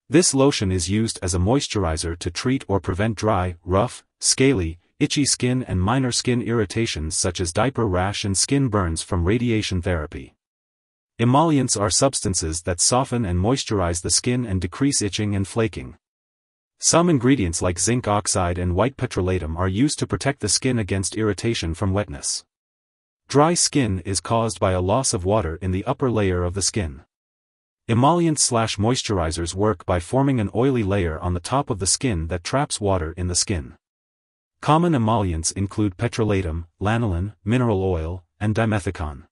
This lotion is used as a moisturizer to treat or prevent dry, rough, scaly, itchy skin and minor skin irritations such as diaper rash and skin burns from radiation therapy. Emollients are substances that soften and moisturize the skin and decrease itching and flaking. Some ingredients like zinc oxide and white petrolatum are used to protect the skin against irritation from wetness. Dry skin is caused by a loss of water in the upper layer of the skin. Emollients/moisturizers work by forming an oily layer on the top of the skin that traps water in the skin. Common emollients include petrolatum, lanolin, mineral oil, and dimethicone.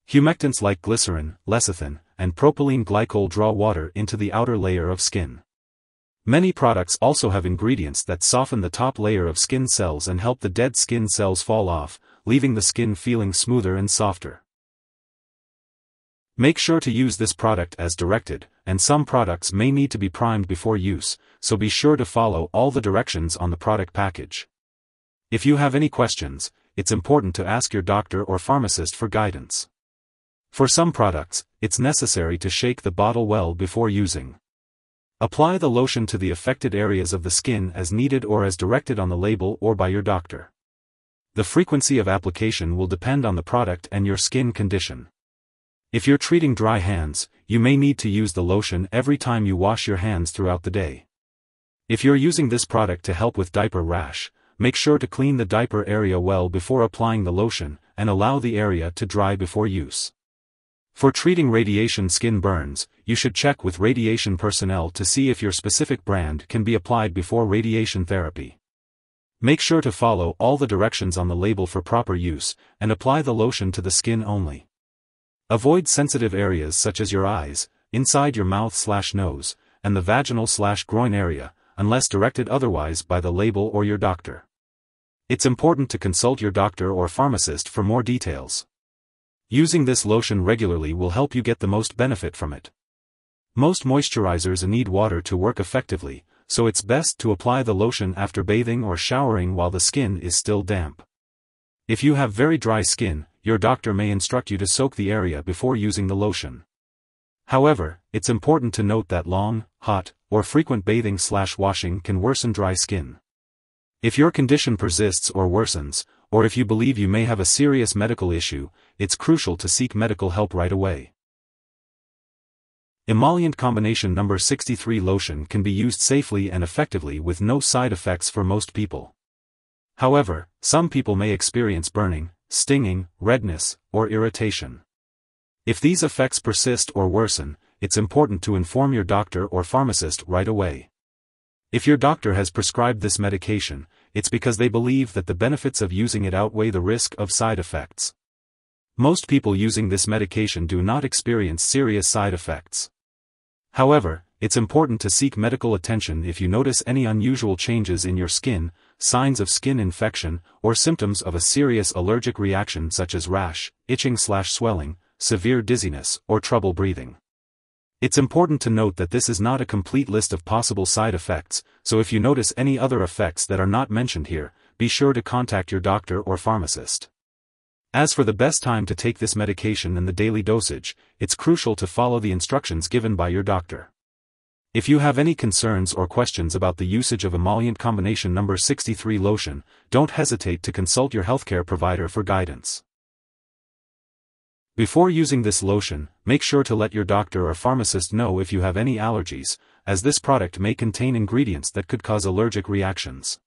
Humectants like glycerin, lecithin, and propylene glycol draw water into the outer layer of skin. Many products also have ingredients that soften the top layer of skin cells and help the dead skin cells fall off, leaving the skin feeling smoother and softer. Make sure to use this product as directed, and some products may need to be primed before use, so be sure to follow all the directions on the product package. If you have any questions, it's important to ask your doctor or pharmacist for guidance. For some products, it's necessary to shake the bottle well before using. Apply the lotion to the affected areas of the skin as needed or as directed on the label or by your doctor. The frequency of application will depend on the product and your skin condition. If you're treating dry hands, you may need to use the lotion every time you wash your hands throughout the day. If you're using this product to help with diaper rash, make sure to clean the diaper area well before applying the lotion, and allow the area to dry before use. For treating radiation skin burns, you should check with radiation personnel to see if your specific brand can be applied before radiation therapy. Make sure to follow all the directions on the label for proper use, and apply the lotion to the skin only. Avoid sensitive areas such as your eyes, inside your mouth/nose, and the vaginal/groin area, unless directed otherwise by the label or your doctor. It's important to consult your doctor or pharmacist for more details. Using this lotion regularly will help you get the most benefit from it. Most moisturizers need water to work effectively, so it's best to apply the lotion after bathing or showering while the skin is still damp. If you have very dry skin, your doctor may instruct you to soak the area before using the lotion. However, it's important to note that long, hot, or frequent bathing/washing can worsen dry skin. If your condition persists or worsens, or if you believe you may have a serious medical issue, it's crucial to seek medical help right away. Emollient combination No. 63 lotion can be used safely and effectively with no side effects for most people. However, some people may experience burning, stinging, redness, or irritation. If these effects persist or worsen, it's important to inform your doctor or pharmacist right away. If your doctor has prescribed this medication, it's because they believe that the benefits of using it outweigh the risk of side effects. Most people using this medication do not experience serious side effects. However, it's important to seek medical attention if you notice any unusual changes in your skin, signs of skin infection, or symptoms of a serious allergic reaction such as rash, itching/swelling, severe dizziness, or trouble breathing. It's important to note that this is not a complete list of possible side effects, so if you notice any other effects that are not mentioned here, be sure to contact your doctor or pharmacist. As for the best time to take this medication and the daily dosage, it's crucial to follow the instructions given by your doctor. If you have any concerns or questions about the usage of Emollient combination No. 63 lotion, don't hesitate to consult your healthcare provider for guidance. Before using this lotion, make sure to let your doctor or pharmacist know if you have any allergies, as this product may contain ingredients that could cause allergic reactions.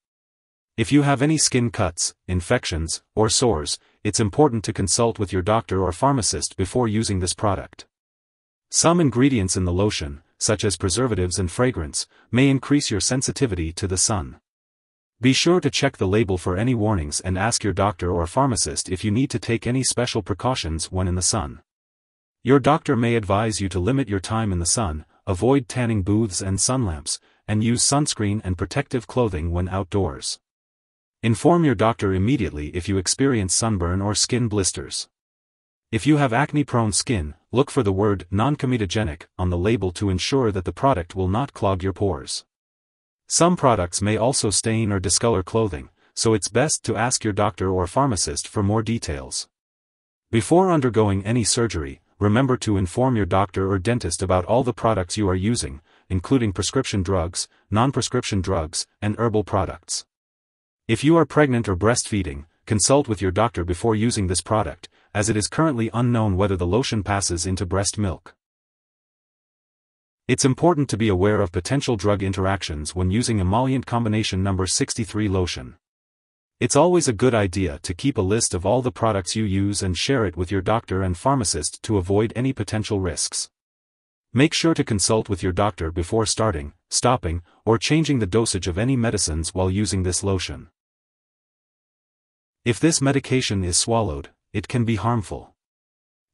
If you have any skin cuts, infections, or sores, it's important to consult with your doctor or pharmacist before using this product. Some ingredients in the lotion, such as preservatives and fragrance, may increase your sensitivity to the sun. Be sure to check the label for any warnings and ask your doctor or pharmacist if you need to take any special precautions when in the sun. Your doctor may advise you to limit your time in the sun, avoid tanning booths and sun lamps, and use sunscreen and protective clothing when outdoors. Inform your doctor immediately if you experience sunburn or skin blisters. If you have acne-prone skin, look for the word non-comedogenic on the label to ensure that the product will not clog your pores. Some products may also stain or discolor clothing, so it's best to ask your doctor or pharmacist for more details. Before undergoing any surgery, remember to inform your doctor or dentist about all the products you are using, including prescription drugs, non-prescription drugs, and herbal products. If you are pregnant or breastfeeding, consult with your doctor before using this product, as it is currently unknown whether the lotion passes into breast milk. It's important to be aware of potential drug interactions when using Emollient combination No. 63 lotion. It's always a good idea to keep a list of all the products you use and share it with your doctor and pharmacist to avoid any potential risks. Make sure to consult with your doctor before starting, stopping, or changing the dosage of any medicines while using this lotion. If this medication is swallowed, it can be harmful.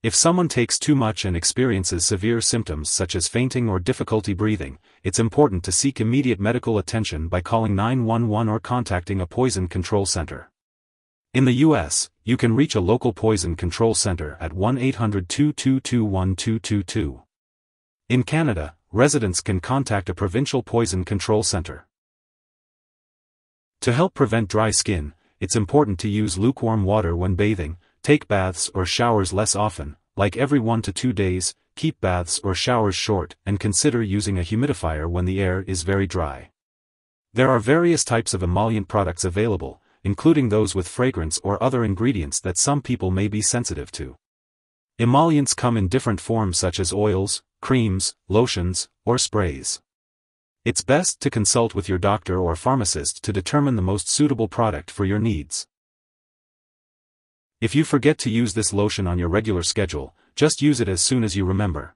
If someone takes too much and experiences severe symptoms such as fainting or difficulty breathing, it's important to seek immediate medical attention by calling 911 or contacting a poison control center. In the U.S., you can reach a local poison control center at 1-800-222-1222. In Canada, residents can contact a provincial poison control center. To help prevent dry skin, it's important to use lukewarm water when bathing, take baths or showers less often, like every 1 to 2 days, keep baths or showers short, and consider using a humidifier when the air is very dry. There are various types of emollient products available, including those with fragrance or other ingredients that some people may be sensitive to. Emollients come in different forms such as oils, creams, lotions, or sprays. It's best to consult with your doctor or pharmacist to determine the most suitable product for your needs. If you forget to use this lotion on your regular schedule, just use it as soon as you remember.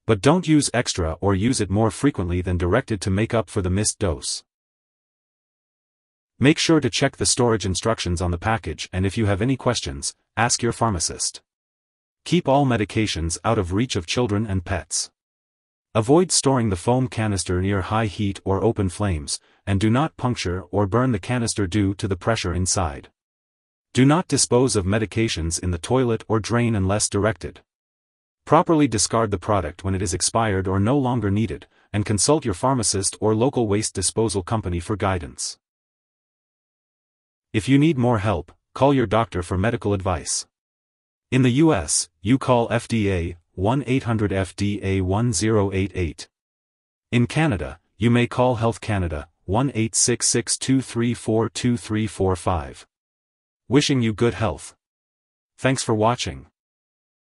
But don't use extra or use it more frequently than directed to make up for the missed dose. Make sure to check the storage instructions on the package, and if you have any questions, ask your pharmacist. Keep all medications out of reach of children and pets. Avoid storing the foam canister near high heat or open flames, and do not puncture or burn the canister due to the pressure inside. Do not dispose of medications in the toilet or drain unless directed. Properly discard the product when it is expired or no longer needed, and consult your pharmacist or local waste disposal company for guidance. If you need more help, call your doctor for medical advice. In the U.S., you call FDA, 1-800-FDA-1088. In Canada, you may call Health Canada, 1-866-234-2345. Wishing you good health. Thanks for watching.